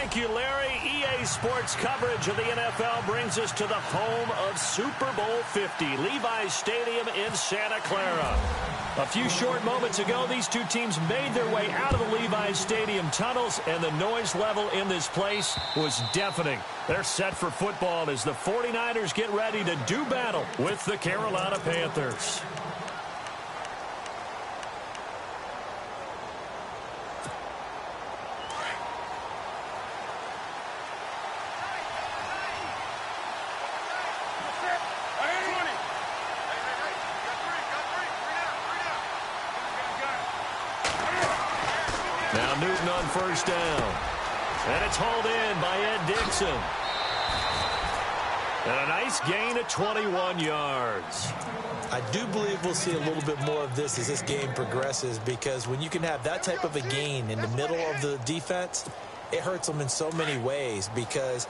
Thank you, Larry. EA Sports coverage of the NFL brings us to the home of Super Bowl 50, Levi's Stadium in Santa Clara. A few short moments ago, these two teams made their way out of the Levi's Stadium tunnels, and the noise level in this place was deafening. They're set for football as the 49ers get ready to do battle with the Carolina Panthers. Now Newton on first down. And it's hauled in by Ed Dixon. And a nice gain of 21 yards. I do believe we'll see a little bit more of this as this game progresses, because when you can have that type of a gain in the middle of the defense, it hurts them in so many ways, because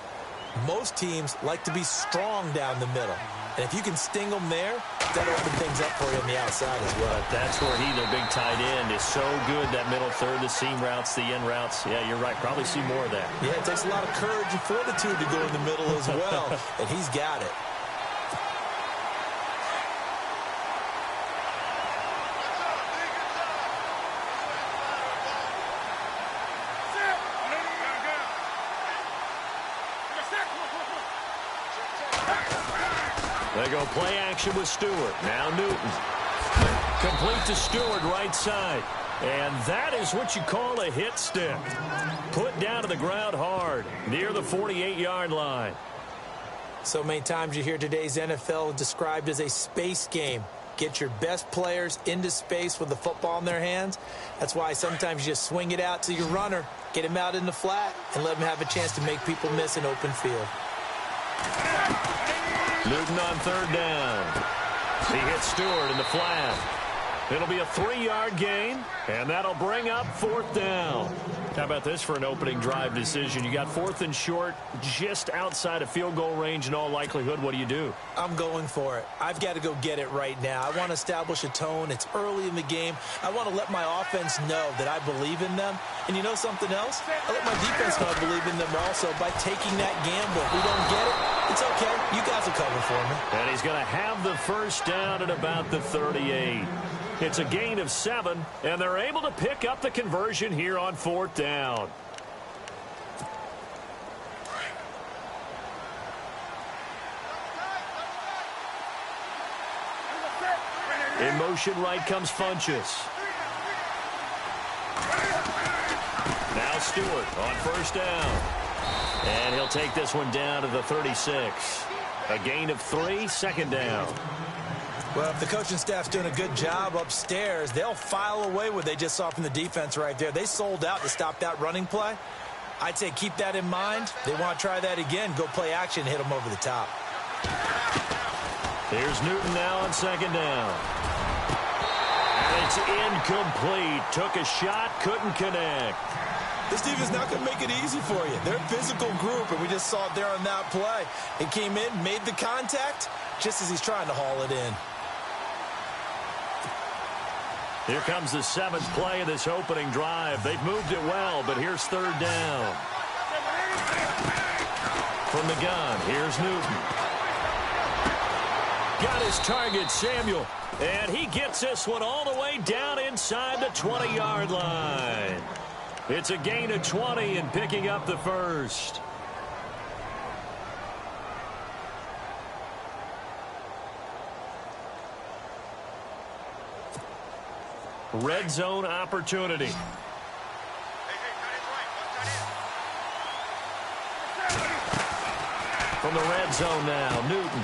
most teams like to be strong down the middle. And if you can sting them there, that'll open things up for you on the outside as well. But that's where their big tight end, is so good, that middle third, the seam routes, the in routes. Yeah, you're right. Probably see more of that. Yeah, it takes a lot of courage and fortitude to go in the middle as well, and he's got it. They go play action with Stewart. Now Newton. Complete to Stewart, right side. And that is what you call a hit stick. Put down to the ground hard, near the 48-yard line. So many times you hear today's NFL described as a space game. Get your best players into space with the football in their hands. That's why sometimes you just swing it out to your runner, get him out in the flat, and let him have a chance to make people miss an open field. Newton on third down. He hits Stewart in the flat. It'll be a 3-yard gain, and that'll bring up fourth down. How about this for an opening drive decision? You got fourth and short, just outside of field goal range in all likelihood. What do you do? I'm going for it. I've got to go get it right now. I want to establish a tone. It's early in the game. I want to let my offense know that I believe in them. And you know something else? I let my defense know I believe in them also by taking that gamble. If we don't get it, it's okay. You guys will cover for me. And he's going to have the first down at about the 38. It's a gain of 7, and they're able to pick up the conversion here on fourth down. In motion right comes Funchess. Now Stewart on first down. And he'll take this one down to the 36. A gain of 3, second down. Well, if the coaching staff's doing a good job upstairs, they'll file away what they just saw from the defense right there. They sold out to stop that running play. I'd say keep that in mind. They want to try that again. Go play action, hit them over the top. Here's Newton now on second down. And it's incomplete. Took a shot, couldn't connect. This defense not going to make it easy for you. They're a physical group, and we just saw it there on that play. He came in, made the contact, just as he's trying to haul it in. Here comes the 7th play of this opening drive. They've moved it well, but here's third down. From the gun, here's Newton. Got his target, Samuel. And he gets this one all the way down inside the 20-yard line. It's a gain of 20 and picking up the first. Red zone opportunity. From the red zone now, Newton.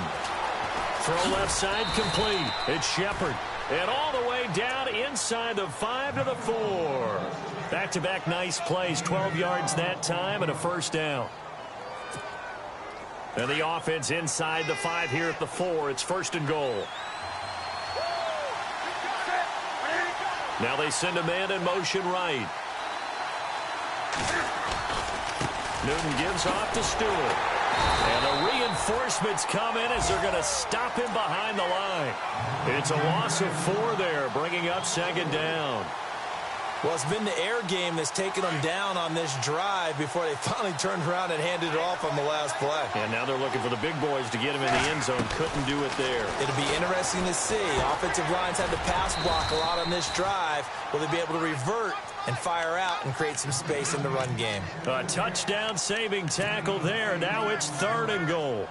Throw left side complete. It's Shepard. And all the way down inside the 5 to the 4. Back-to-back nice plays, 12 yards that time and a first down. And the offense inside the 5 here at the 4. It's first and goal. Now they send a man in motion right. Newton gives off to Stewart. And the reinforcements come in as they're going to stop him behind the line. It's a loss of 4 there, bringing up second down. Well, it's been the air game that's taken them down on this drive before they finally turned around and handed it off on the last play. And now they're looking for the big boys to get him in the end zone. Couldn't do it there. It'll be interesting to see. Offensive lines had to pass block a lot on this drive. Will they be able to revert and fire out and create some space in the run game? A touchdown saving tackle there. Now it's 3rd and goal.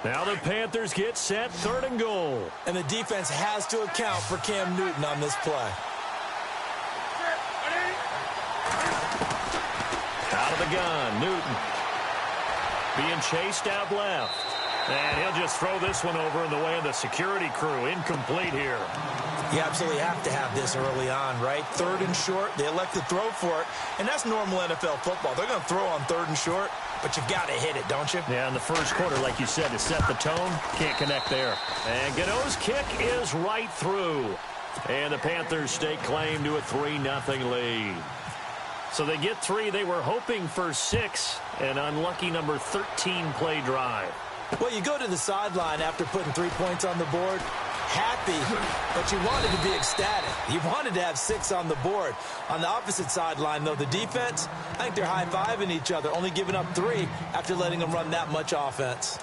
Now the Panthers get set, 3rd and goal. And the defense has to account for Cam Newton on this play. Out of the gun, Newton. Being chased out left. And he'll just throw this one over in the way of the security crew. Incomplete here. You absolutely have to have this early on, right? 3rd and short, they elect to throw for it. And that's normal NFL football. They're going to throw on 3rd and short, but you've got to hit it, don't you? Yeah, in the first quarter, like you said, to set the tone, can't connect there. And Gano's kick is right through. And the Panthers stake claim to a 3-0 lead. So they get 3. They were hoping for 6. An unlucky number 13 play drive. Well, you go to the sideline after putting 3 points on the board, happy, but you wanted to be ecstatic. You wanted to have 6 on the board. On the opposite sideline, though, the defense, I think they're high-fiving each other, only giving up 3 after letting them run that much offense.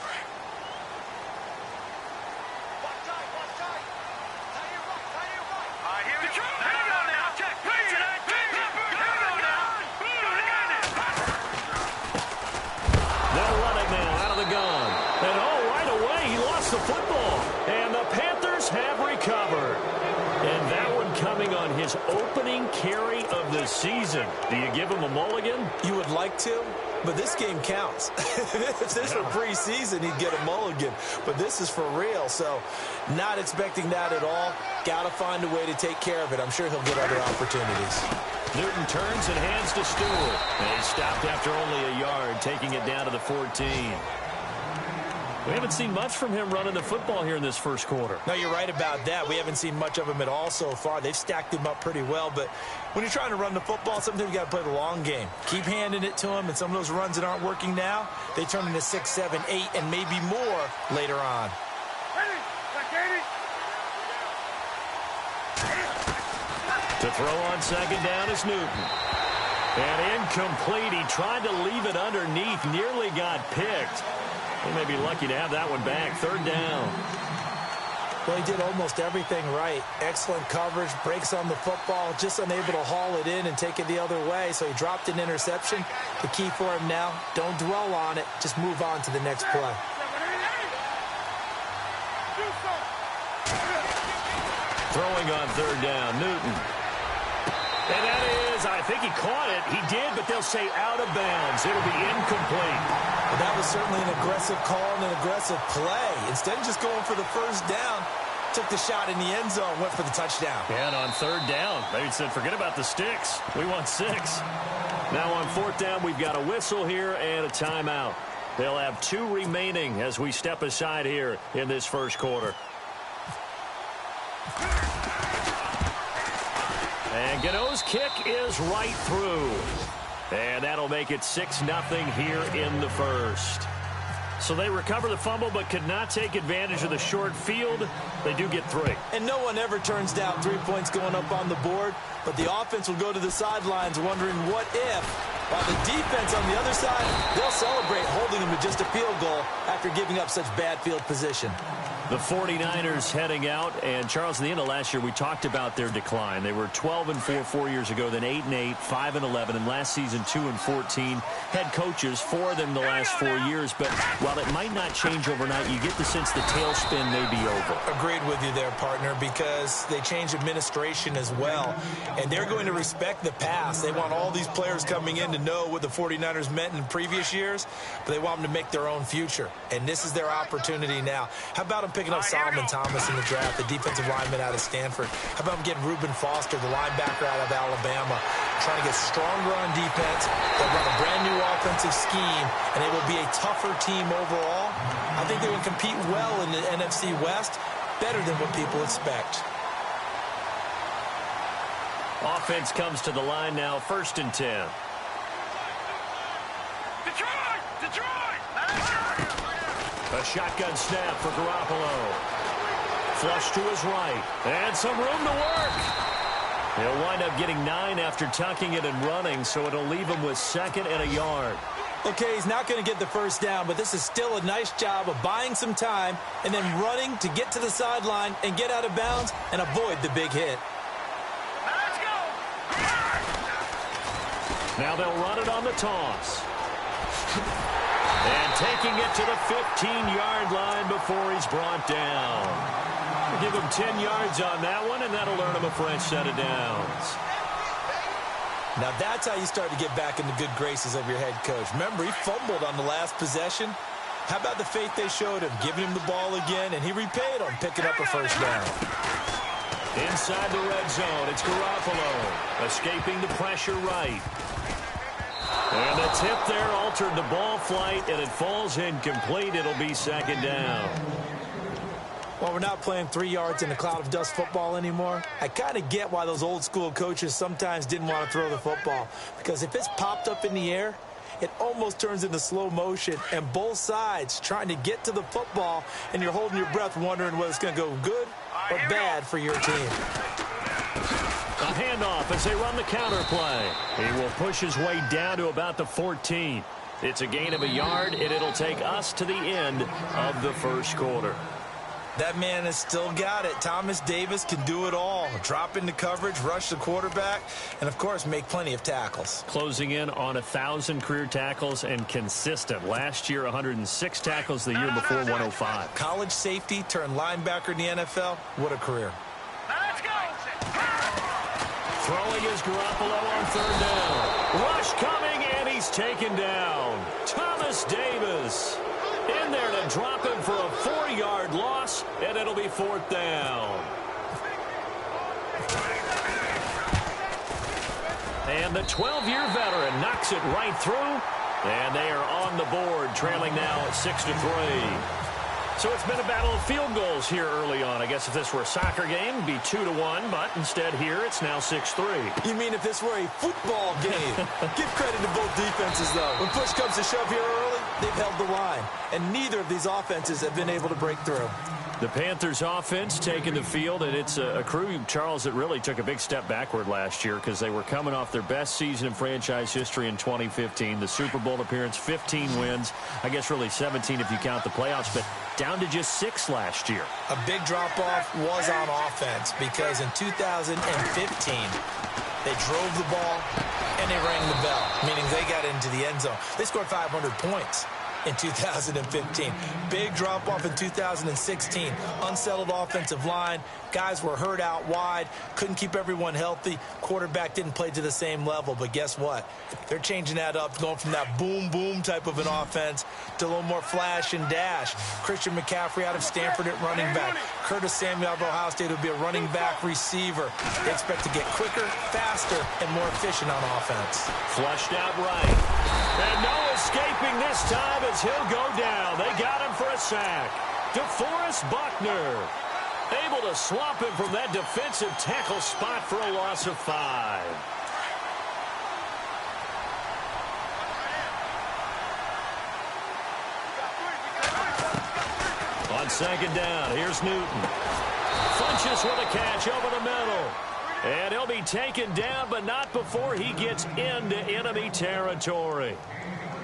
His opening carry of the season. Do you give him a mulligan? You would like to, but this game counts. If this were preseason, he'd get a mulligan. But this is for real, so not expecting that at all. Got to find a way to take care of it. I'm sure he'll get other opportunities. Newton turns and hands to Stewart. And he stopped after only a yard, taking it down to the 14. We haven't seen much from him running the football here in this first quarter. No, you're right about that. We haven't seen much of him at all so far. They've stacked him up pretty well, but when you're trying to run the football, sometimes you got to play the long game. Keep handing it to him, and some of those runs that aren't working now, they turn into 6, 7, 8, and maybe more later on. To throw on second down is Newton. And incomplete. He tried to leave it underneath, nearly got picked. He may be lucky to have that one back. 3rd down. Well, he did almost everything right. Excellent coverage, breaks on the football, just unable to haul it in and take it the other way. So he dropped an interception. The key for him now, don't dwell on it. Just move on to the next play. Throwing on 3rd down, Newton. And that is, I think he caught it. He did, but they'll say out of bounds. It'll be incomplete. But that was certainly an aggressive call and an aggressive play. Instead of just going for the 1st down, took the shot in the end zone, went for the touchdown. And on 3rd down, they said, forget about the sticks. We want 6. Now on 4th down, we've got a whistle here and a timeout. They'll have 2 remaining as we step aside here in this first quarter. And Gano's kick is right through. And that'll make it 6-0 here in the first. So they recover the fumble but could not take advantage of the short field. They do get 3. And no one ever turns down 3 points going up on the board, but the offense will go to the sidelines wondering what if. While the defense on the other side, they'll celebrate holding them to just a field goal after giving up such bad field position. The 49ers heading out, and Charles, in the end of last year, we talked about their decline. They were 12-4 4 years ago, then 8-8, 5-11, and last season 2-14. Head coaches, 4 of them the last 4 years, but while it might not change overnight, you get the sense the tailspin may be over. Agreed with you there, partner, because they changed administration as well, and they're going to respect the past. They want all these players coming in to know what the 49ers meant in previous years, but they want them to make their own future, and this is their opportunity now. How about them picking up Solomon Thomas in the draft, the defensive lineman out of Stanford? How about them getting Reuben Foster, the linebacker out of Alabama, trying to get stronger on defense? They'll run a brand-new offensive scheme, and they will be a tougher team overall. I think they will compete well in the NFC West, better than what people expect. Offense comes to the line now, 1st and 10. Detroit! A shotgun snap for Garoppolo. Flush to his right. And some room to work. He'll wind up getting 9 after tucking it and running, so it'll leave him with 2nd and a yard. Okay, he's not going to get the first down, but this is still a nice job of buying some time and then running to get to the sideline and get out of bounds and avoid the big hit. Let's go. Now they'll run it on the toss. And taking it to the 15-yard line before he's brought down. We'll give him 10 yards on that one, and that'll earn him a fresh set of downs. Now that's how you start to get back in the good graces of your head coach. Remember, he fumbled on the last possession. How about the faith they showed him, giving him the ball again, and he repaid on picking up a first down. Inside the red zone, it's Garoppolo, escaping the pressure right. And the tip there altered the ball flight, and it falls incomplete. It'll be 2nd down. Well, we're not playing 3 yards in a cloud of dust football anymore. I kind of get why those old school coaches sometimes didn't want to throw the football. Because if it's popped up in the air, it almost turns into slow motion. And both sides trying to get to the football, and you're holding your breath wondering whether it's going to go good or bad for your team. A handoff as they run the counter play. He will push his way down to about the 14. It's a gain of a yard, and it'll take us to the end of the first quarter. That man has still got it. Thomas Davis can do it all. Drop into coverage, rush the quarterback, and, of course, make plenty of tackles. Closing in on 1,000 career tackles and consistent. Last year, 106 tackles. The year before, 105. College safety turned linebacker in the NFL. What a career. Let's go. Throwing is Garoppolo on 3rd down. Rush coming, and he's taken down. Thomas Davis in there to drop him for a 4-yard loss, and it'll be 4th down. And the 12-year veteran knocks it right through, and they are on the board, trailing now at 6-3. So it's been a battle of field goals here early on. I guess if this were a soccer game, it'd be 2-1, but instead here it's now 6-3. You mean if this were a football game? Give credit to both defenses, though. When push comes to shove here early, they've held the line, and neither of these offenses have been able to break through. The Panthers offense taking the field, and it's a crew, Charles, that really took a big step backward last year because they were coming off their best season in franchise history in 2015. The Super Bowl appearance, 15 wins. I guess really 17 if you count the playoffs, but down to just 6 last year. A big drop-off was on offense because in 2015, they drove the ball and they rang the bell, meaning they got into the end zone. They scored 500 points in 2015. Big drop-off in 2016. Unsettled offensive line. Guys were hurt out wide. Couldn't keep everyone healthy. Quarterback didn't play to the same level. But guess what? They're changing that up, going from that boom-boom type of an offense to a little more flash and dash. Christian McCaffrey out of Stanford at running back. Curtis Samuel out of Ohio State will be a running back receiver. They expect to get quicker, faster, and more efficient on offense. Flushed out right. And no escaping this time as he'll go down. They got him for a sack. DeForest Buckner able to swap him from that defensive tackle spot for a loss of 5. On 2nd down, here's Newton. Funches with a catch over the middle. And he'll be taken down, but not before he gets into enemy territory.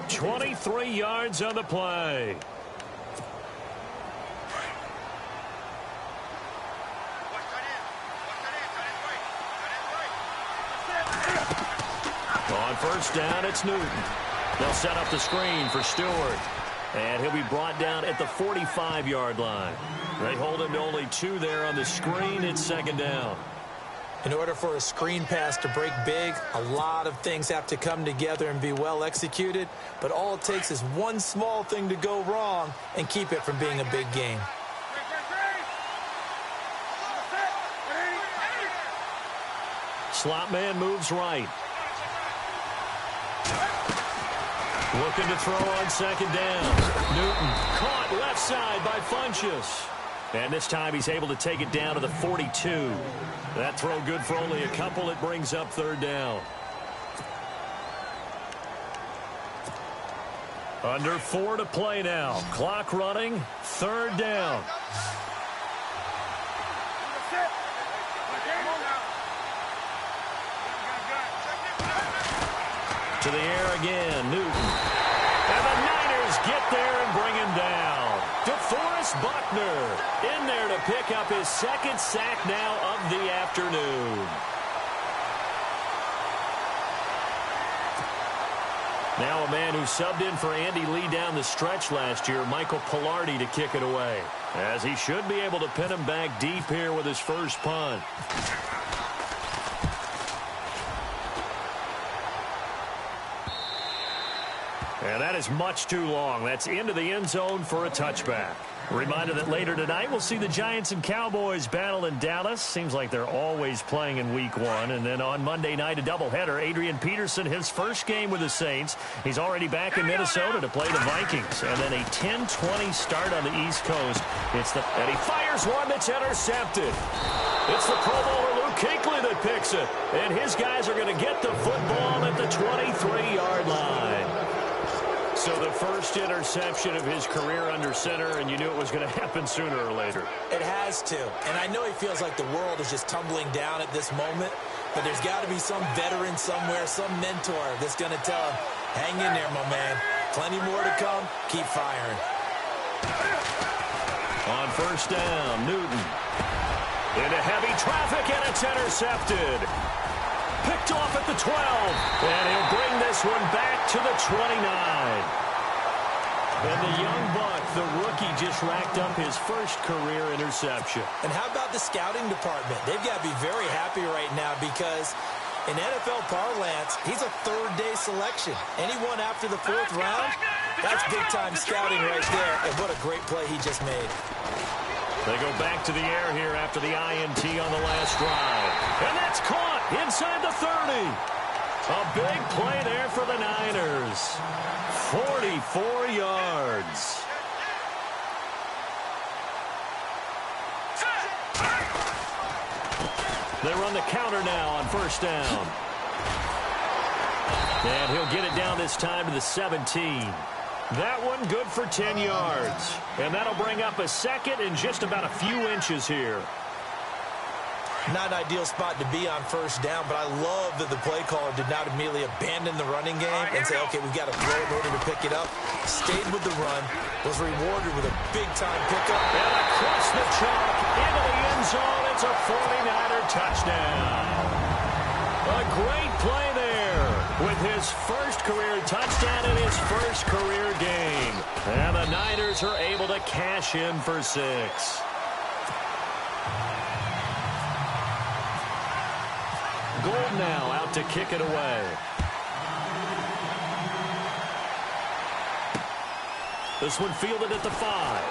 23 yards on the play. On 1st down, it's Newton. They'll set up the screen for Stewart. And he'll be brought down at the 45-yard line. They hold him to only 2 there on the screen. It's 2nd down. In order for a screen pass to break big, a lot of things have to come together and be well executed. But all it takes is one small thing to go wrong and keep it from being a big game. Slot man moves right. Looking to throw on 2nd down. Newton caught left side by Funches. And this time he's able to take it down to the 42. That throw good for only a couple. It brings up 3rd down. Under 4 to play now. Clock running. 3rd down. To the air again, Newton. And the Niners get there and bring him down. DeForest Buckner in there to pick up his 2nd sack now of the afternoon. Now a man who subbed in for Andy Lee down the stretch last year, Michael Pilardi, to kick it away, as he should be able to pin him back deep here with his first punt. And that is much too long. That's into the end zone for a touchback. A reminder that later tonight we'll see the Giants and Cowboys battle in Dallas. Seems like they're always playing in week 1. And then on Monday night, a doubleheader. Adrian Peterson, his first game with the Saints. He's already back in Minnesota to play the Vikings. And then a 10-20 start on the East Coast. And he fires one that's intercepted. It's the Pro Bowler Luke Kuechly that picks it. And his guys are going to get the football at the 23-yard line. So the first interception of his career under center, and you knew it was going to happen sooner or later. It has to. And I know he feels like the world is just tumbling down at this moment, but there's got to be some veteran somewhere, some mentor that's going to tell him, hang in there, my man. Plenty more to come. Keep firing. On 1st down, Newton. Into heavy traffic, and it's intercepted. Picked off at the 12, and he'll bring this one back to the 29. And the young buck, the rookie, just racked up his first career interception. And how about the scouting department? They've got to be very happy right now because in NFL parlance, he's a 3rd-day selection. Anyone after the 4th round, that's big-time scouting right there. And what a great play he just made. They go back to the air here after the INT on the last drive. And that's caught inside the 30. A big play there for the Niners. 44 yards. They run the counter now on 1st down. And he'll get it down this time to the 17. That one good for 10 yards. And that'll bring up a 2nd and just about a few inches here. Not an ideal spot to be on 1st down, but I love that the play caller did not immediately abandon the running game and say, okay, we've got to throw in order to pick it up. Stayed with the run, was rewarded with a big-time pickup. And across the chalk into the end zone. It's a 49er touchdown. A great play there with his first career touchdown in his first career game. And the Niners are able to cash in for 6. Gold now out to kick it away. This one fielded at the 5.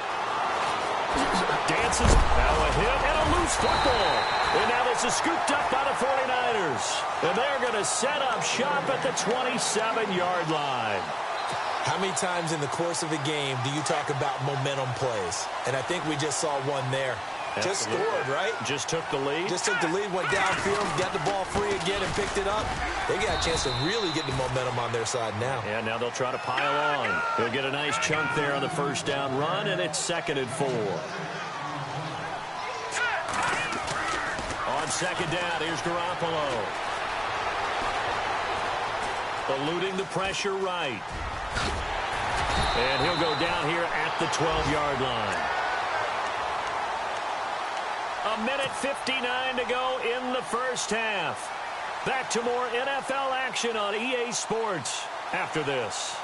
Dances, now a hit, and a loose football. And now this is scooped up by the 49ers. And they're going to set up shop at the 27-yard line. How many times in the course of a game do you talk about momentum plays? And I think we just saw one there. Just scored, right? Just took the lead. Just took the lead, went downfield, got the ball free again and picked it up. They got a chance to really get the momentum on their side now. Yeah, now they'll try to pile on. They'll get a nice chunk there on the 1st down run, and it's 2nd and 4. On 2nd down, here's Garoppolo. Eluding the pressure right. And he'll go down here at the 12-yard line. A minute 59 to go in the first half. Back to more NFL action on EA Sports after this.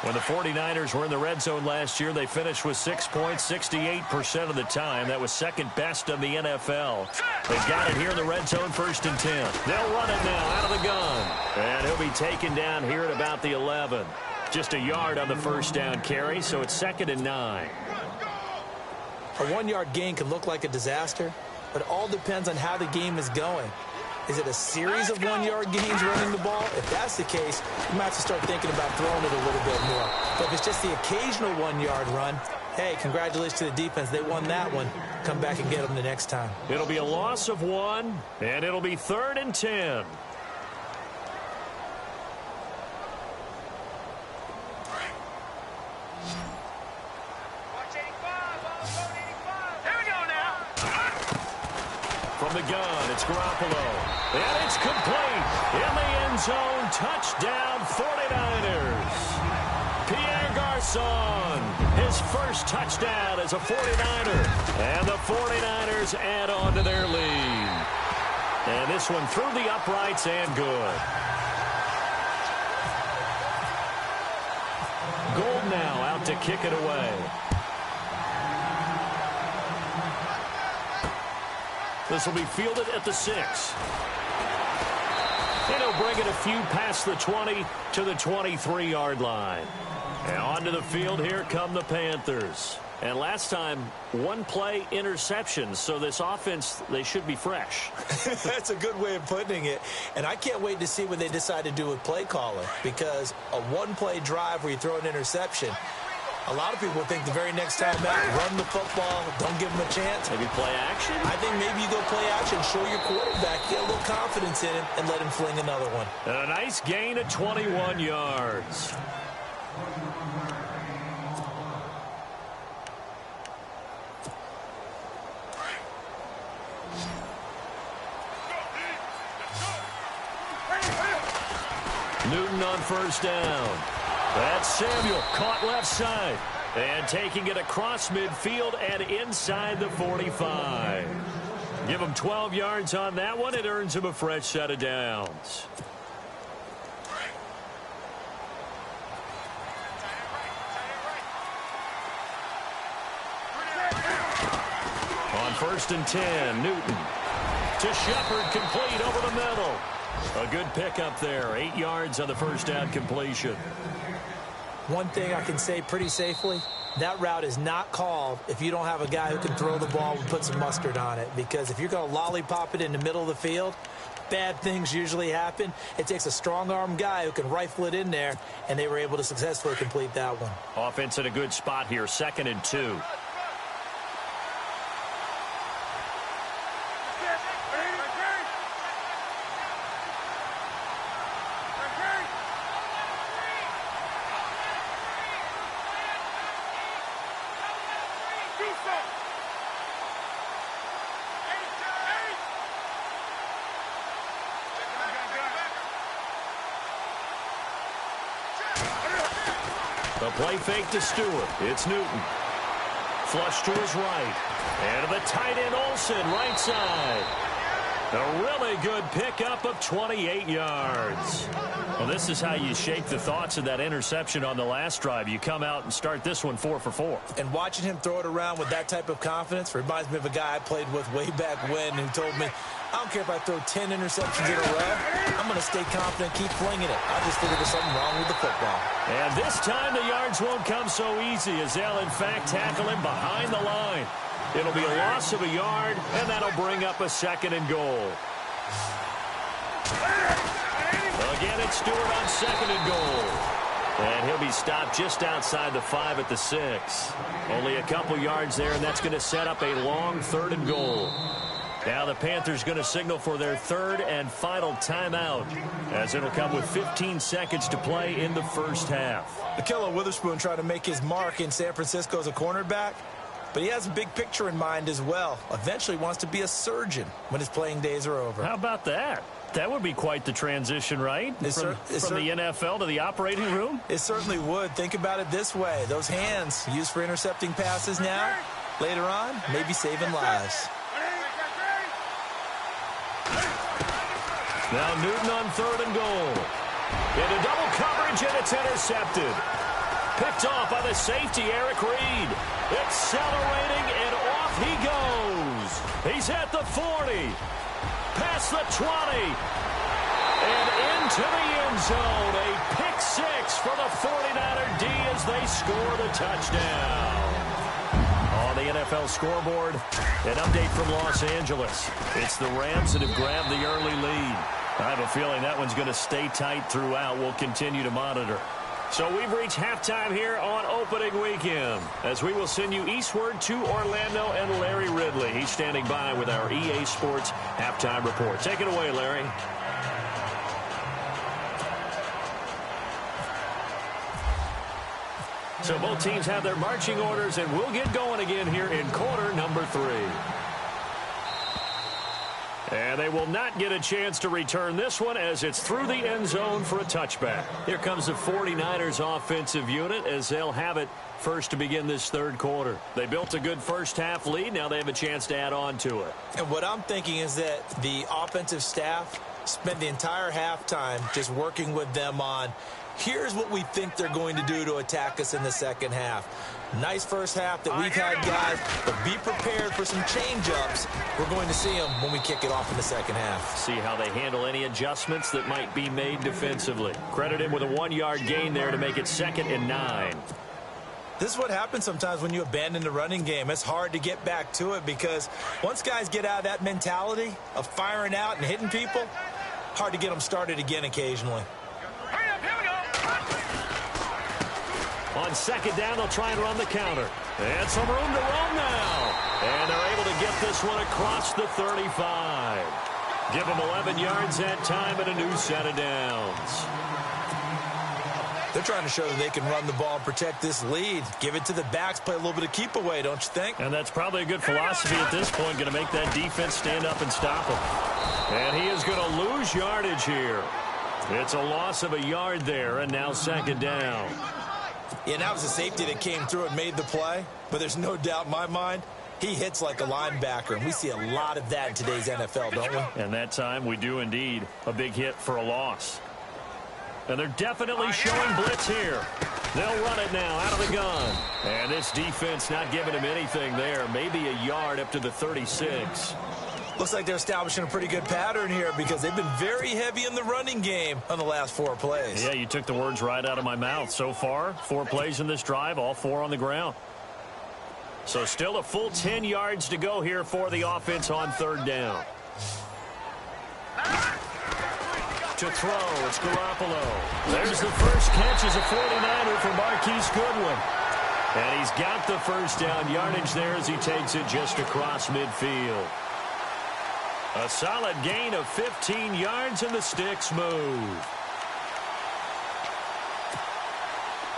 When the 49ers were in the red zone last year, they finished with 6 points 68% of the time. That was 2nd best of the NFL. They've got it here in the red zone, 1st and 10. They'll run it now out of the gun. And he'll be taken down here at about the 11. Just a yard on the 1st down carry, so it's 2nd and 9. A 1-yard gain can look like a disaster, but it all depends on how the game is going. Is it a series of 1-yard gains running the ball? If that's the case, you might have to start thinking about throwing it a little bit more. But if it's just the occasional 1-yard run, hey, congratulations to the defense. They won that one. Come back and get them the next time. It'll be a loss of 1, and it'll be 3rd and 10. the gun. It's Garoppolo. And it's complete. In the end zone. Touchdown 49ers. Pierre Garçon, his first touchdown as a 49er. And the 49ers add on to their lead. And this one through the uprights and good. Gold now out to kick it away. This will be fielded at the 6. And he'll bring it a few past the 20 to the 23-yard line. And onto the field, here come the Panthers. And last time, one-play interception, so this offense, they should be fresh. That's a good way of putting it. And I can't wait to see what they decide to do with play calling, because a one-play drive where you throw an interception, a lot of people think the very next time out, run the football, don't give them a chance. Maybe play action? I think maybe you go play action, show your quarterback, get a little confidence in him, and let him fling another one. And a nice gain of 21 yards. Newton on first down. That's Samuel, caught left side. And taking it across midfield and inside the 45. Give him 12 yards on that one. It earns him a fresh set of downs. On first and 10, Newton. To Shepard, complete over the middle. A good pickup there. 8 yards on the first down completion. One thing I can say pretty safely, that route is not called if you don't have a guy who can throw the ball and put some mustard on it. Because if you're going to lollipop it in the middle of the field, bad things usually happen. It takes a strong-arm guy who can rifle it in there, and they were able to successfully complete that one. Offense in a good spot here, 2nd and 2. The play fake to Stewart. It's Newton. Flush to his right. And to the tight end Olsen, right side. A really good pickup of 28 yards. Well, this is how you shake the thoughts of that interception on the last drive. You come out and start this one 4 for 4. And watching him throw it around with that type of confidence reminds me of a guy I played with way back when who told me, I don't care if I throw 10 interceptions in a row. I'm going to stay confident, keep flinging it. I just figured there's something wrong with the football. And this time the yards won't come so easy as they'll, in fact, tackle him behind the line. It'll be a loss of a yard, and that'll bring up a 2nd and goal. Again, it's Stewart on 2nd and goal. And he'll be stopped just outside the 5 at the 6. Only a couple yards there, and that's going to set up a long 3rd and goal. Now the Panthers going to signal for their 3rd and final timeout, as it'll come with 15 seconds to play in the first half. Ahkello Witherspoon trying to make his mark in San Francisco as a cornerback, but he has a big picture in mind as well. Eventually wants to be a surgeon when his playing days are over. How about that? That would be quite the transition, right? From the NFL to the operating room? It certainly would. Think about it this way. Those hands used for intercepting passes now, later on, maybe saving lives. Now Newton on 3rd and goal. Into double coverage, and it's intercepted. Picked off by the safety, Eric Reed. Accelerating, and off he goes. He's at the 40. Past the 20. And into the end zone. A pick 6 for the 49er D as they score the touchdown. On the NFL scoreboard, an update from Los Angeles. It's the Rams that have grabbed the early lead. I have a feeling that one's going to stay tight throughout. We'll continue to monitor. So we've reached halftime here on opening weekend, as we will send you eastward to Orlando and Larry Ridley. He's standing by with our EA Sports halftime report. Take it away, Larry. So both teams have their marching orders, and we'll get going again here in quarter number 3. And they will not get a chance to return this one as it's through the end zone for a touchback. Here comes the 49ers offensive unit as they'll have it first to begin this third quarter. They built a good first-half lead. Now they have a chance to add on to it. And what I'm thinking is that the offensive staff spent the entire halftime just working with them on, here's what we think they're going to do to attack us in the second half. Nice first half that we've had, guys, but be prepared for some change-ups. We're going to see them when we kick it off in the second half. See how they handle any adjustments that might be made defensively. Credit him with a 1-yard gain there to make it 2nd and 9. This is what happens sometimes when you abandon the running game. It's hard to get back to it because once guys get out of that mentality of firing out and hitting people, hard to get them started again occasionally. On 2nd down, they'll try and run the counter. And some room to run now. And they're able to get this one across the 35. Give them 11 yards that time and a new set of downs. They're trying to show that they can run the ball and protect this lead. Give it to the backs, play a little bit of keep away, don't you think? And that's probably a good philosophy at this point, going to make that defense stand up and stop him. And he is going to lose yardage here. It's a loss of a yard there, and now 2nd down. Yeah, that was a safety that came through and made the play, but there's no doubt in my mind, he hits like a linebacker, and we see a lot of that in today's NFL, don't we? And that time we do indeed a big hit for a loss. And they're definitely showing blitz here. They'll run it now out of the gun. And this defense not giving him anything there. Maybe a yard up to the 36. Looks like they're establishing a pretty good pattern here because they've been very heavy in the running game on the last 4 plays. Yeah, you took the words right out of my mouth. So far, 4 plays in this drive, all 4 on the ground. So still a full 10 yards to go here for the offense on 3rd down. To throw, it's Garoppolo. There's the first catch as a 49er for Marquise Goodwin. And he's got the first down yardage there as he takes it just across midfield. A solid gain of 15 yards and the sticks move.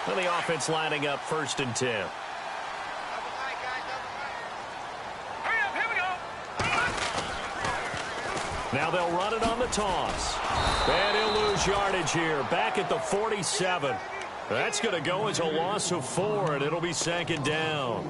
And the offense lining up 1st and 10. Now they'll run it on the toss. And he'll lose yardage here. Back at the 47. That's going to go as a loss of 4, and it'll be 2nd down.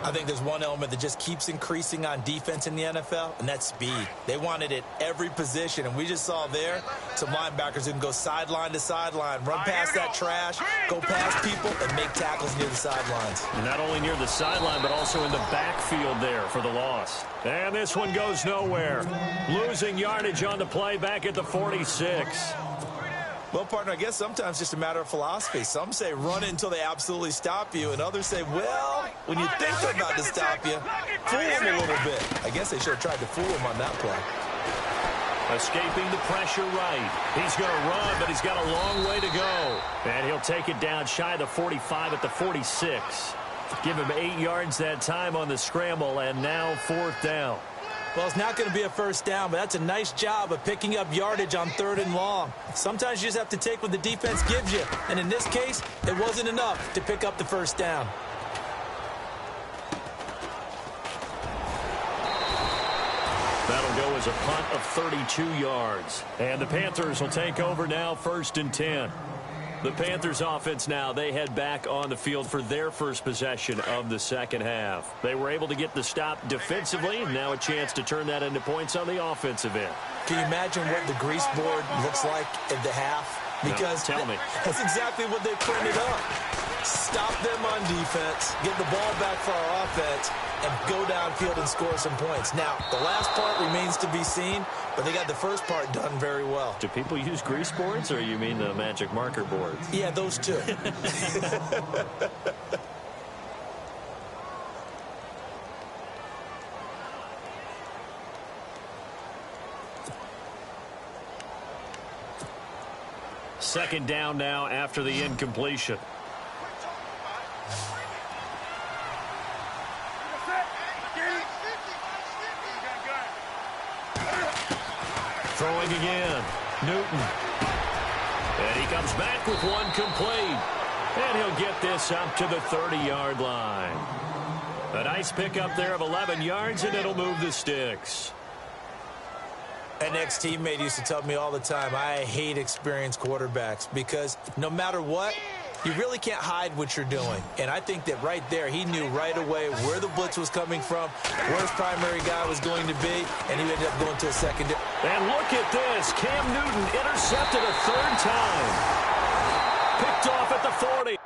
I think there's one element that just keeps increasing on defense in the NFL, and that's speed. They want it at every position, and we just saw there some linebackers who can go sideline to sideline, run past that trash, go past people, and make tackles near the sidelines. Not only near the sideline, but also in the backfield there for the loss. And this one goes nowhere. Losing yardage on the play back at the 46. Well, partner, I guess sometimes it's just a matter of philosophy. Some say run it until they absolutely stop you, and others say, well, when you think they're about to stop you, fool them a little bit. I guess they should have tried to fool him on that play. Escaping the pressure right. He's going to run, but he's got a long way to go. And he'll take it down shy of the 45 at the 46. Give him 8 yards that time on the scramble, and now 4th down. Well, it's not going to be a first down, but that's a nice job of picking up yardage on 3rd and long. Sometimes you just have to take what the defense gives you, and in this case, it wasn't enough to pick up the first down. That'll go as a punt of 32 yards. And the Panthers will take over now 1st and 10. The Panthers offense now, they head back on the field for their first possession of the second half. They were able to get the stop defensively, and now a chance to turn that into points on the offensive end. Can you imagine what the grease board looks like at the half? Because no, tell me. That's exactly what they printed up. Stop them on defense, get the ball back for our offense, and go downfield and score some points. Now, the last part remains to be seen, but they got the first part done very well. Do people use grease boards, or you mean the magic marker boards? Yeah, those two. Second down now after the incompletion. Throwing again. Newton. And he comes back with one complete. And he'll get this up to the 30-yard line. A nice pickup there of 11 yards, and it'll move the sticks. An ex-teammate used to tell me all the time, I hate experienced quarterbacks because no matter what, you really can't hide what you're doing. And I think that right there, he knew right away where the blitz was coming from, where his primary guy was going to be, and he ended up going to a secondary. And look at this. Cam Newton intercepted a third time. Picked off at the 40.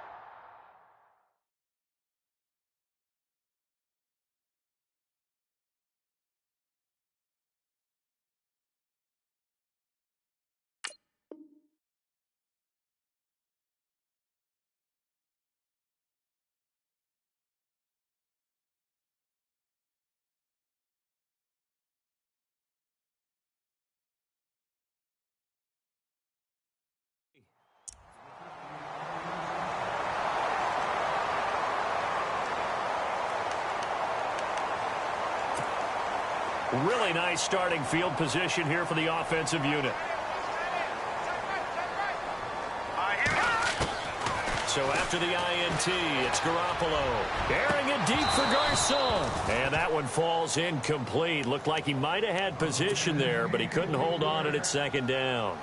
Really nice starting field position here for the offensive unit. So after the INT, it's Garoppolo. Airing it deep for Garcon. And that one falls incomplete. Looked like he might have had position there, but he couldn't hold on at second down.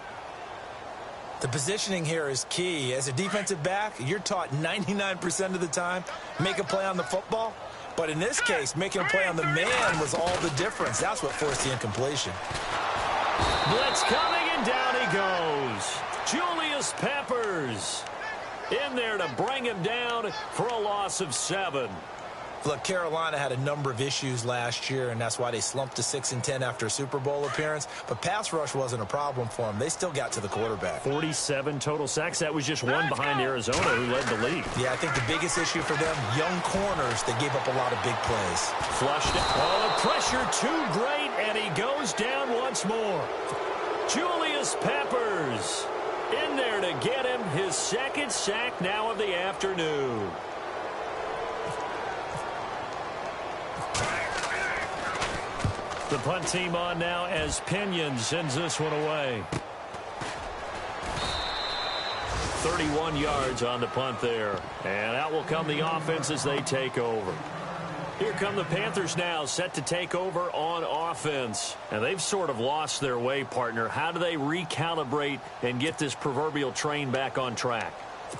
The positioning here is key. As a defensive back, you're taught 99% of the time, make a play on the football. But in this case, making a play on the man was all the difference. That's what forced the incompletion. Blitz coming, and down he goes. Julius Peppers in there to bring him down for a loss of 7. Look, Carolina had a number of issues last year, and that's why they slumped to 6-10 after a Super Bowl appearance. But pass rush wasn't a problem for them. They still got to the quarterback. 47 total sacks. That was just one behind Arizona, who led the league. Yeah, I think the biggest issue for them, young corners, they gave up a lot of big plays. Flushed it. Oh, the pressure too great, and he goes down once more. Julius Peppers in there to get him his second sack now of the afternoon. The punt team on now as Pinion sends this one away. 31 yards on the punt there. And out will come the offense as they take over. Here come the Panthers now, set to take over on offense. And they've sort of lost their way, partner. How do they recalibrate and get this proverbial train back on track?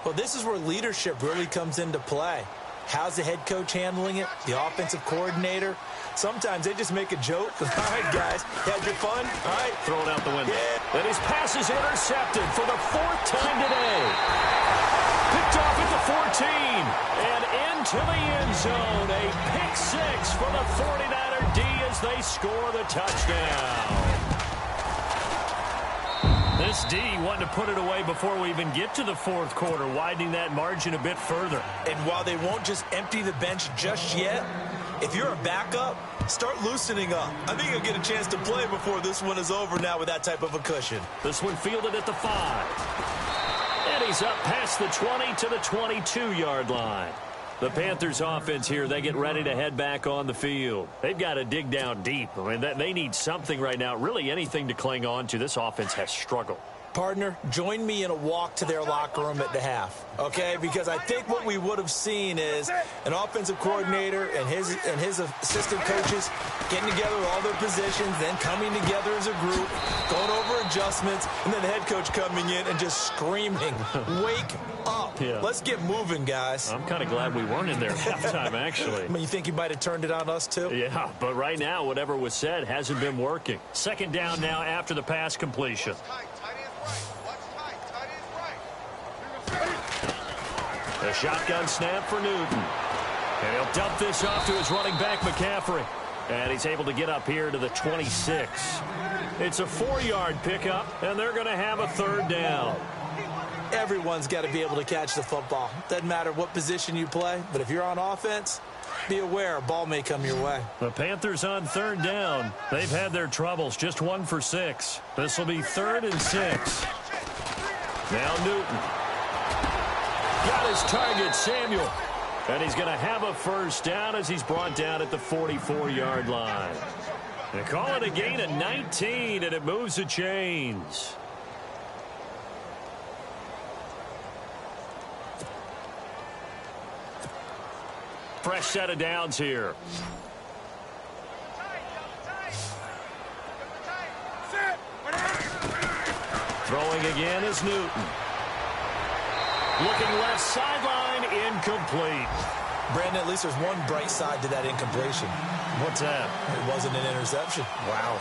Well, this is where leadership really comes into play. How's the head coach handling it? The offensive coordinator? Sometimes they just make a joke. All right, guys, had your fun? All right. Throw it out the window. Yeah. And his pass is intercepted for the 4th time today. Picked off at the 14 and into the end zone. A pick 6 for the 49er D as they score the touchdown. This D wanted to put it away before we even get to the 4th quarter, widening that margin a bit further. And while they won't just empty the bench just yet, if you're a backup, start loosening up. I think you'll get a chance to play before this one is over now with that type of a cushion. This one fielded at the 5. And he's up past the 20 to the 22-yard line. The Panthers offense here, they get ready to head back on the field. They've got to dig down deep. I mean, they need something right now, really anything to cling on to. This offense has struggled. Partner, join me in a walk to their locker room at the half, okay? Because I think what we would have seen is an offensive coordinator and his assistant coaches getting together with all their positions, then coming together as a group, going over adjustments, and then the head coach coming in and just screaming, wake up. Yeah. Let's get moving, guys. I'm kind of glad we weren't in there at halftime, actually. I mean, you think you might have turned it on us, too? Yeah, but right now, whatever was said hasn't been working. 2nd down now after the pass completion. The shotgun snap for Newton. And he'll dump this off to his running back, McCaffrey. And he's able to get up here to the 26. It's a 4-yard pickup, and they're going to have a 3rd down. Everyone's got to be able to catch the football. Doesn't matter what position you play, but if you're on offense, be aware a ball may come your way. The Panthers on 3rd down. They've had their troubles, just 1 for 6. This will be 3rd and 6. Now Newton. Got his target, Samuel. And he's going to have a 1st down as he's brought down at the 44-yard line. They call it a gain of 19, and it moves the chains. Fresh set of downs here. Throwing again is Newton. Looking left sideline, incomplete. Brandon, at least there's one bright side to that incompletion. What's that? It wasn't an interception. Wow.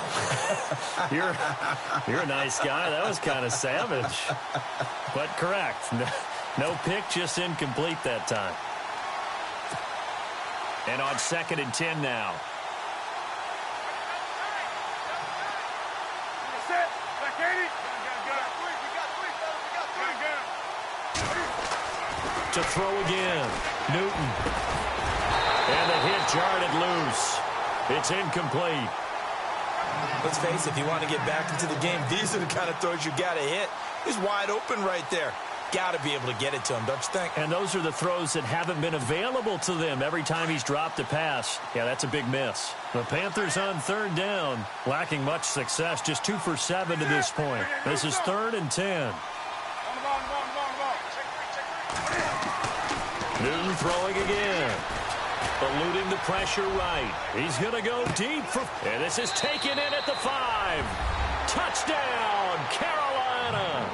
You're a nice guy. That was kind of savage. But correct. No pick, just incomplete that time. And on 2nd and 10 now. To throw again. Newton. And the hit jarred it loose. It's incomplete. Let's face it, if you want to get back into the game, these are the kind of throws you got to hit. He's wide open right there. Got to be able to get it to him, don't you think? And those are the throws that haven't been available to them every time he's dropped a pass. Yeah, that's a big miss. The Panthers on 3rd down, lacking much success, just 2 for 7 to this point. This is 3rd and 10. Newton throwing again. Eluding the pressure right. He's going to go deep. And this is taken in at the 5. Touchdown, Carolina.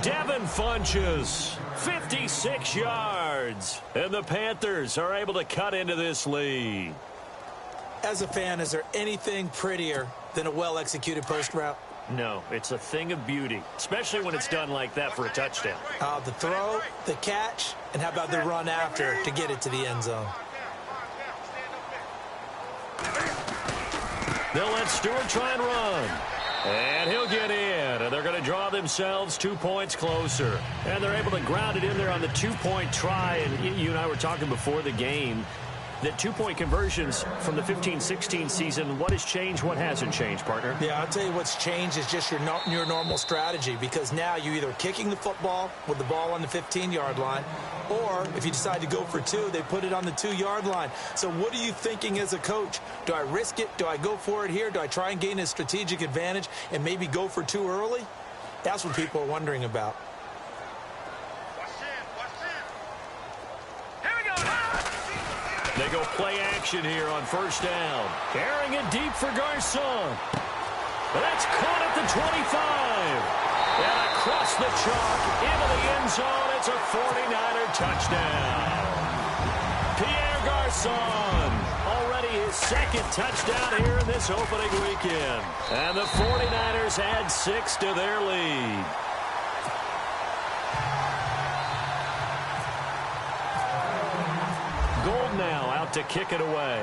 Devin Funches, 56 yards. And the Panthers are able to cut into this lead. As a fan, is there anything prettier than a well-executed post route? No, it's a thing of beauty, especially when it's done like that for a touchdown. The throw, the catch, and how about the run after to get it to the end zone? They'll let Stewart try and run. And he'll get in. And they're going to draw themselves 2 points closer. And they're able to ground it in there on the 2-point try. And you and I were talking before the game that 2-point conversions from the 15-16 season, what has changed, what hasn't changed, partner? Yeah, I'll tell you what's changed is just your normal strategy, because now you're either kicking the football with the ball on the 15-yard line, or if you decide to go for 2, they put it on the 2-yard line. So what are you thinking as a coach? Do I risk it? Do I go for it here? Do I try and gain a strategic advantage and maybe go for 2 early? That's what people are wondering about. They go play action here on 1st down. Carrying it deep for Garcon. That's caught at the 25. And across the chalk into the end zone. It's a 49er touchdown. Pierre Garcon, already his 2nd touchdown here in this opening weekend. And the 49ers add 6 to their lead. Gold now out to kick it away.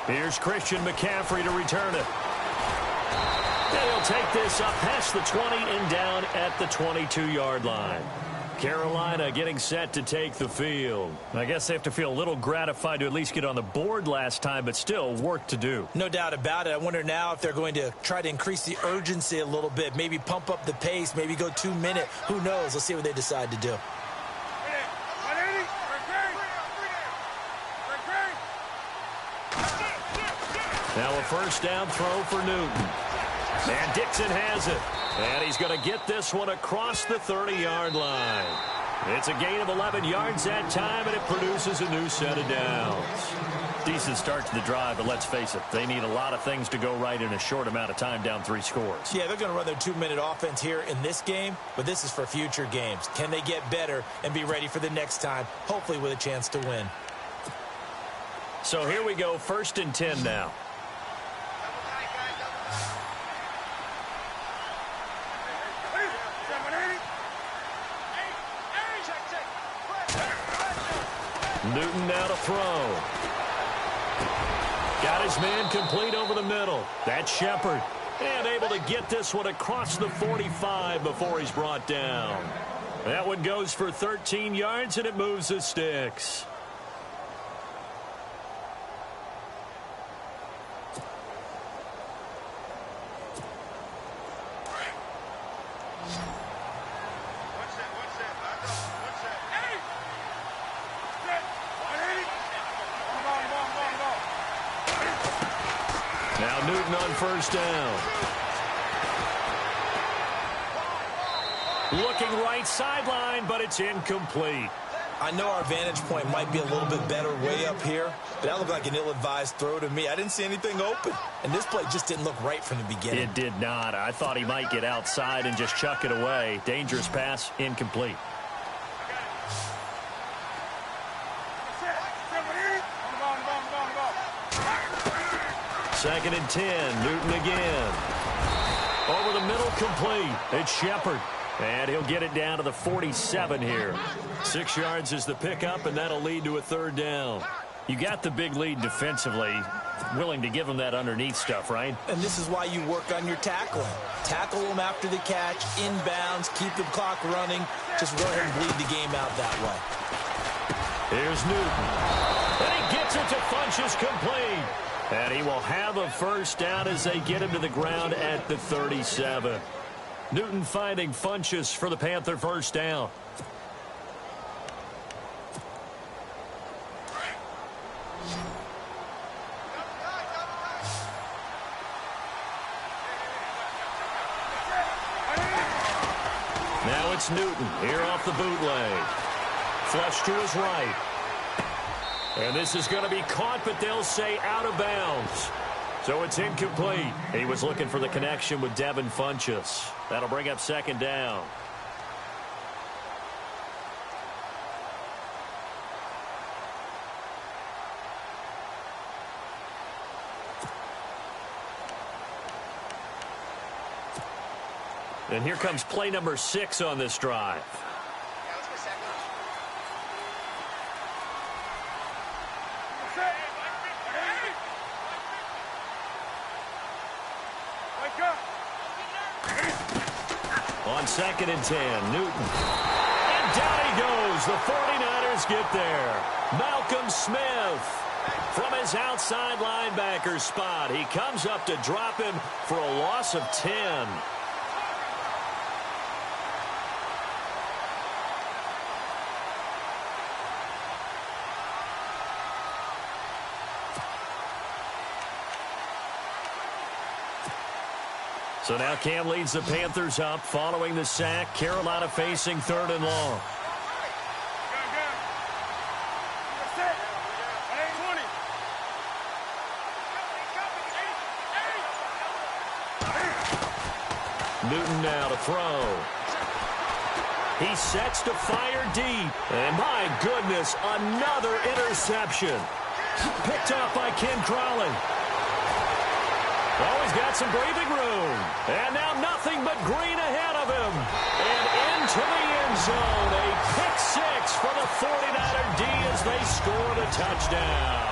Here's Christian McCaffrey to return it. And he'll take this up past the 20 and down at the 22-yard line. Carolina getting set to take the field. I guess they have to feel a little gratified to at least get on the board last time, but still work to do. No doubt about it. I wonder now if they're going to try to increase the urgency a little bit, maybe pump up the pace, maybe go 2-minute. Who knows? Let's see what they decide to do. Now a 1st down throw for Newton. And Dixon has it. And he's going to get this one across the 30-yard line. It's a gain of 11 yards that time, and it produces a new set of downs. Decent start to the drive, but let's face it, they need a lot of things to go right in a short amount of time, down 3 scores. Yeah, they're going to run their 2-minute offense here in this game, but this is for future games. Can they get better and be ready for the next time, hopefully with a chance to win? So here we go, 1st and 10 now. Newton now to throw. Got his man complete over the middle. That's Shepard. And able to get this one across the 45 before he's brought down. That one goes for 13 yards, and it moves the sticks. Now Newton on 1st down. Looking right sideline, but it's incomplete. I know our vantage point might be a little bit better way up here, but that looked like an ill-advised throw to me. I didn't see anything open, and this play just didn't look right from the beginning. It did not. I thought he might get outside and just chuck it away. Dangerous pass, incomplete. Second and 10, Newton again. Over the middle, complete. It's Shepard. And he'll get it down to the 47 here. 6 yards is the pickup, and that'll lead to a third down. You got the big lead defensively. Willing to give them that underneath stuff, right? And this is why you work on your tackling. Tackle them after the catch, inbounds, keep the clock running. Just go ahead and bleed the game out that way. Here's Newton. And he gets it to Funchess, complete. And he will have a first down as they get him to the ground at the 37. Newton finding Funchess for the Panther first down. Now it's Newton here off the bootleg. Flush to his right. And this is going to be caught, but they'll say out of bounds. So it's incomplete. He was looking for the connection with Devin Funchess. That'll bring up second down. And here comes play number 6 on this drive. On second and 10, Newton. And down he goes. The 49ers get there. Malcolm Smith from his outside linebacker spot. He comes up to drop him for a loss of 10. So now Cam leads the Panthers up following the sack. Carolina facing third and long. Newton now to throw. He sets to fire deep. And my goodness, another interception. Picked off by Ken Crawley. Oh, he's got some breathing room. And now nothing but green ahead of him. And into the end zone. A pick 6 for the 49er D as they score the touchdown.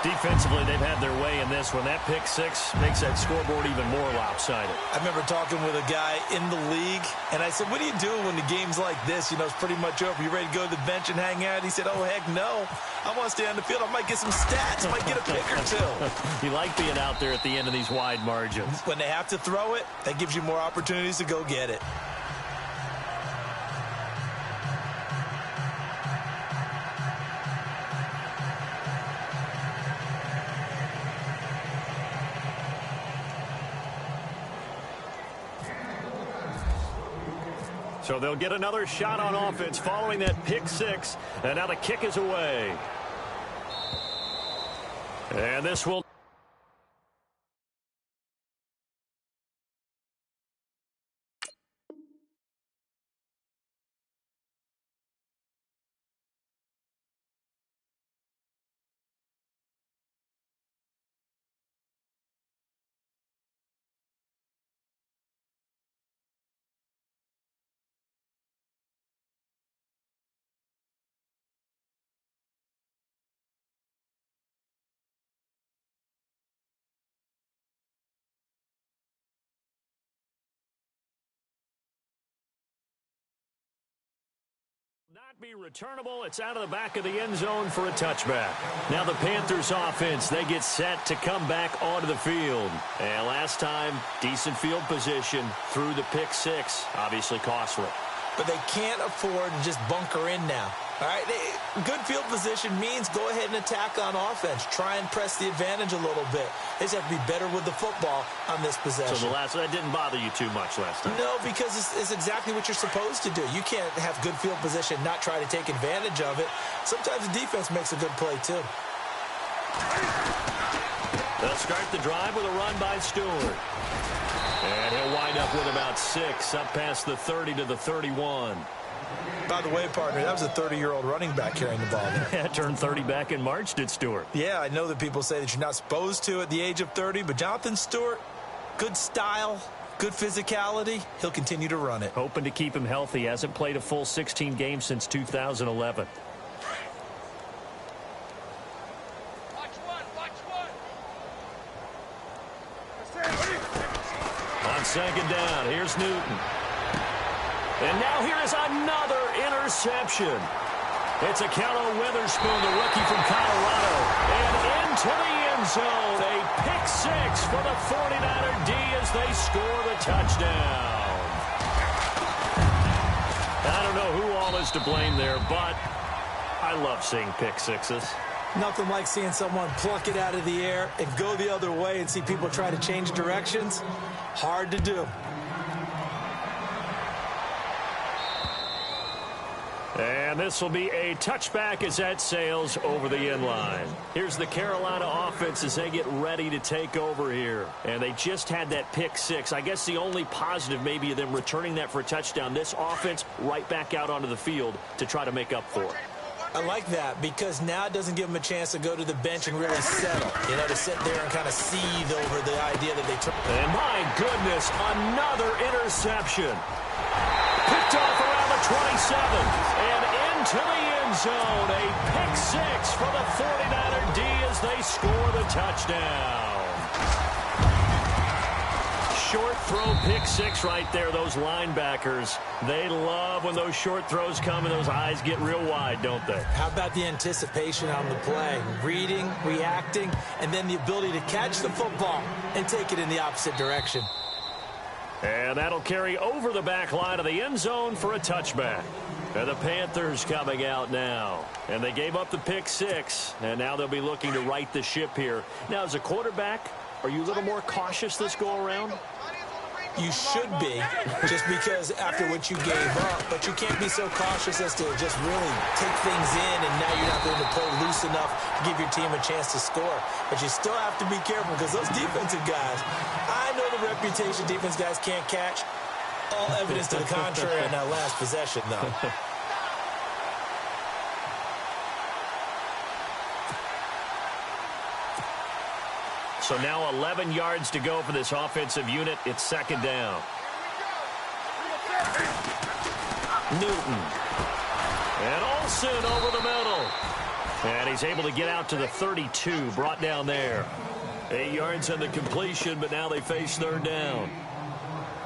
Defensively, they've had their way in this one. That pick 6 makes that scoreboard even more lopsided. I remember talking with a guy in the league, and I said, what do you do when the game's like this? You know, it's pretty much over. You ready to go to the bench and hang out? He said, oh, heck no. I want to stay on the field. I might get some stats. I might get a pick or two. You like being out there at the end of these wide margins. When they have to throw it, that gives you more opportunities to go get it. So they'll get another shot on offense following that pick 6. And now the kick is away. And this will... not be returnable. It's out of the back of the end zone for a touchback. Now the Panthers offense, they get set to come back onto the field. And last time, decent field position through the pick 6. Obviously costly. but they can't afford to just bunker in now. All right, good field position means go ahead and attack on offense. Try and press the advantage a little bit. They just have to be better with the football on this possession. So that didn't bother you too much last time? No, because it's exactly what you're supposed to do. You can't have good field position, not try to take advantage of it. Sometimes the defense makes a good play, too. They'll start the drive with a run by Stewart. And he'll wind up with about 6, up past the 30 to the 31. By the way, partner, that was a 30-year-old running back carrying the ball there. Yeah, turned 30 back in March, did Stewart. Yeah, I know that people say that you're not supposed to at the age of 30, but Jonathan Stewart, good style, good physicality, he'll continue to run it. Hoping to keep him healthy. Hasn't played a full 16 games since 2011. On second down, here's Newton. And now here is another interception. It's a count on Witherspoon, the rookie from Colorado. And into the end zone. A pick 6 for the 49er D as they score the touchdown. I don't know who all is to blame there, but I love seeing pick 6s. Nothing like seeing someone pluck it out of the air and go the other way and see people try to change directions. Hard to do. And this will be a touchback as that sails over the end line. Here's the Carolina offense as they get ready to take over here. And they just had that pick 6. I guess the only positive maybe of them returning that for a touchdown. This offense right back out onto the field to try to make up for it. I like that because now it doesn't give them a chance to go to the bench and really settle. You know, to sit there and kind of seethe over the idea that they took. And my goodness, another interception. Picked off around the 27 and into the end zone. A pick 6 for the 49er D as they score the touchdown. Short throw pick 6 right there. Those linebackers, they love when those short throws come and those eyes get real wide, don't they? How about the anticipation on the play? Reading, reacting, and then the ability to catch the football and take it in the opposite direction. And that'll carry over the back line of the end zone for a touchback. And the Panthers coming out now. And they gave up the pick 6, and now they'll be looking to right the ship here. Now, as a quarterback, are you a little more cautious this go-around? You should be, just because after what you gave up, but you can't be so cautious as to just really take things in, and now you're not going to play loose enough to give your team a chance to score. But you still have to be careful because those defensive guys, I know the reputation defense guys can't catch. All evidence to the contrary on that last possession, though. So now 11 yards to go for this offensive unit. It's second down. Newton. And Olsen over the middle. And he's able to get out to the 32, brought down there. 8 yards on the completion, but now they face third down.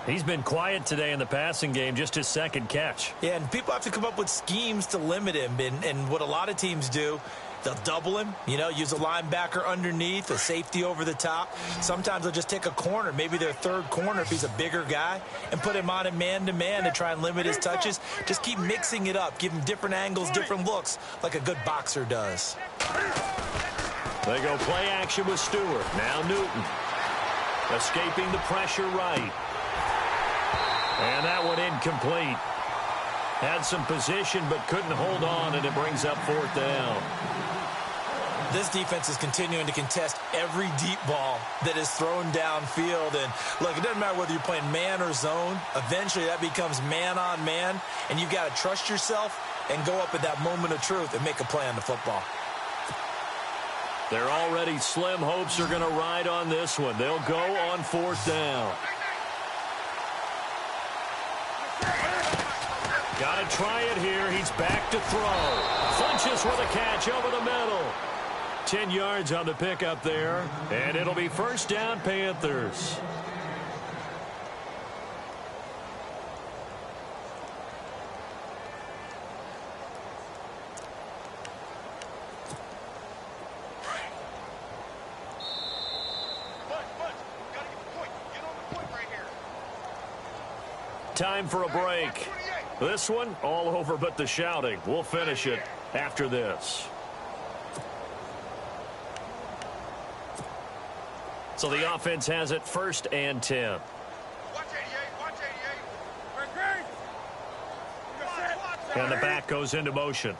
He's been quiet today in the passing game, just his second catch. Yeah, and people have to come up with schemes to limit him. And what a lot of teams do, they'll double him, you know, use a linebacker underneath, a safety over the top. Sometimes they'll just take a corner, maybe their third corner if he's a bigger guy, and put him on a man-to-man to try and limit his touches. Just keep mixing it up, give him different angles, different looks, like a good boxer does. They go play action with Stewart. Now Newton. Escaping the pressure right. And that one incomplete. Had some position but couldn't hold on, and it brings up fourth down. This defense is continuing to contest every deep ball that is thrown downfield. And look, it doesn't matter whether you're playing man or zone. Eventually that becomes man on man, and you've got to trust yourself and go up at that moment of truth and make a play on the football. Their already slim hopes are going to ride on this one. They'll go on fourth down. Got to try it here. He's back to throw. Flinches with a catch over the middle. 10 yards on the pickup there. And it'll be first down, Panthers. Time for a break. This one, all over but the shouting. We'll finish it after this. So the offense has it 1st and 10. Watch 88, watch 88. And the back goes into motion.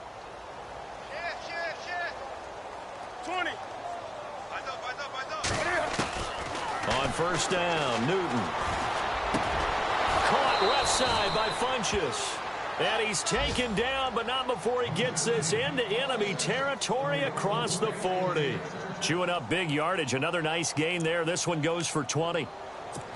20. On 1st down, Newton. Caught left side by Funchess. And he's taken down, but not before he gets this into enemy territory across the 40. Chewing up big yardage. Another nice gain there. This one goes for 20.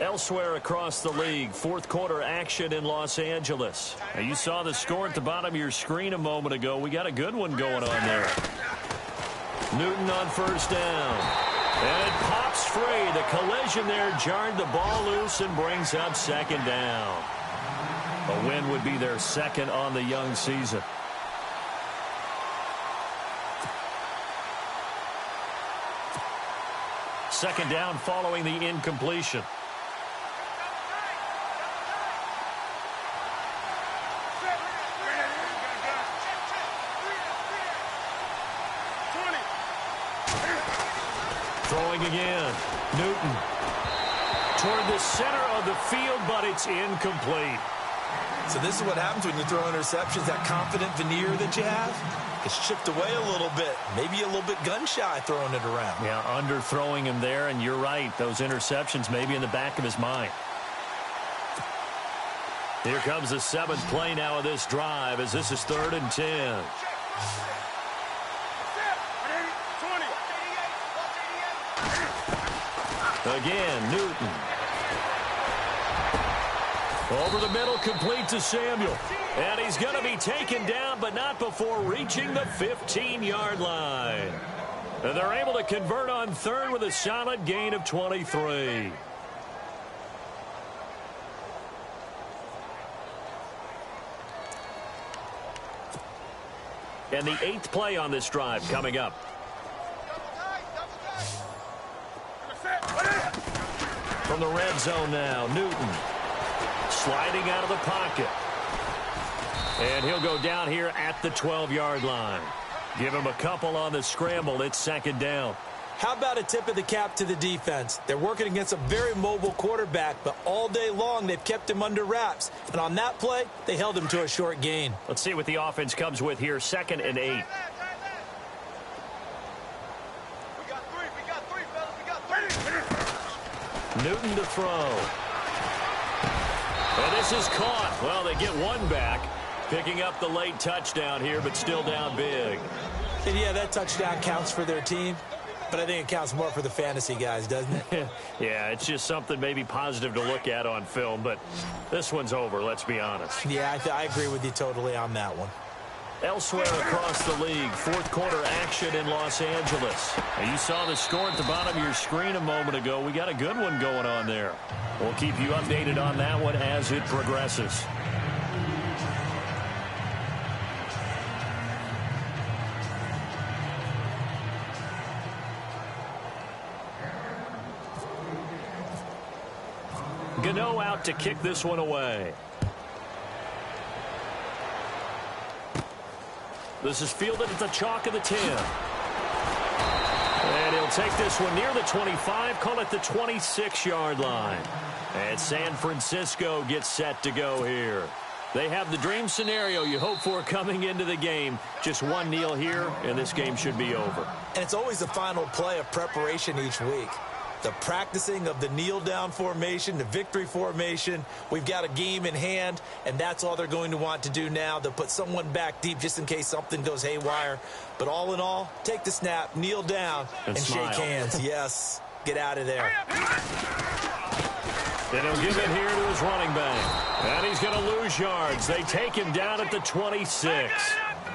Elsewhere across the league, 4th quarter action in Los Angeles. Now, you saw the score at the bottom of your screen a moment ago. We got a good one going on there. Newton on 1st down. And it pops free. The collision there jarred the ball loose and brings up 2nd down. A win would be their 2nd on the young season. Second down following the incompletion. Throwing again. Newton. Toward the center of the field, but it's incomplete. So this is what happens when you throw interceptions. That confident veneer that you have gets chipped away a little bit. Maybe a little bit gun-shy throwing it around. Yeah, underthrowing him there, and you're right. Those interceptions may be in the back of his mind. Here comes the 7th play now of this drive as this is 3rd and 10. Again, Newton. Over the middle, complete to Samuel. And he's going to be taken down, but not before reaching the 15-yard line. And they're able to convert on 3rd with a solid gain of 23. And the 8th play on this drive coming up. From the red zone now, Newton. Sliding out of the pocket. And he'll go down here at the 12-yard line. Give him a couple on the scramble. It's 2nd down. How about a tip of the cap to the defense? They're working against a very mobile quarterback, but all day long they've kept him under wraps. And on that play, they held him to a short gain. Let's see what the offense comes with here. 2nd and 8. We got three, fellas. We got three. Newton to throw. And this is caught. Well, they get one back. Picking up the late touchdown here, but still down big. And yeah, that touchdown counts for their team, but I think it counts more for the fantasy guys, doesn't it? Yeah, it's just something maybe positive to look at on film, but this one's over, let's be honest. Yeah, I agree with you totally on that one. Elsewhere across the league, 4th quarter action in Los Angeles. Now, you saw the score at the bottom of your screen a moment ago. We got a good one going on there. We'll keep you updated on that one as it progresses. Gano out to kick this one away. This is fielded at the chalk of the 10. And he'll take this one near the 25, call it the 26-yard line. And San Francisco gets set to go here. They have the dream scenario you hope for coming into the game. Just one kneel here, and this game should be over. And it's always the final play of preparation each week. The practicing of the kneel-down formation, the victory formation. We've got a game in hand, and that's all they're going to want to do now. They'll put someone back deep just in case something goes haywire. But all in all, take the snap, kneel down, and shake hands. Yes, get out of there. And he'll give it here to his running back. And he's going to lose yards. They take him down at the 26.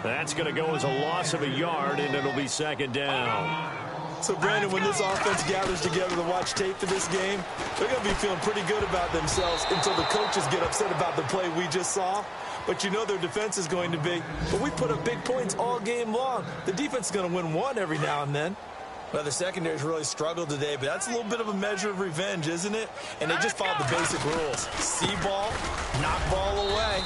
That's going to go as a loss of a yard, and it'll be 2nd down. So, Brandon, when this offense gathers together to watch tape for this game, they're going to be feeling pretty good about themselves until the coaches get upset about the play we just saw. But you know their defense is going to be, but we put up big points all game long. The defense is going to win one every now and then. Well, the secondary's really struggled today, but that's a little bit of a measure of revenge, isn't it? And they just followed the basic rules. See ball, knock ball away.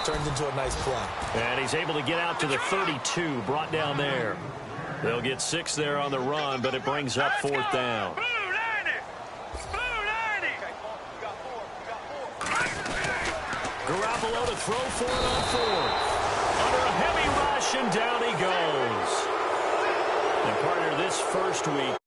turned into a nice play. And he's able to get out to the 32, brought down there. They'll get 6 there on the run, but it brings up 4th down. Garoppolo to throw for it on 4th. Under a heavy rush, and down he goes. And partner, this first week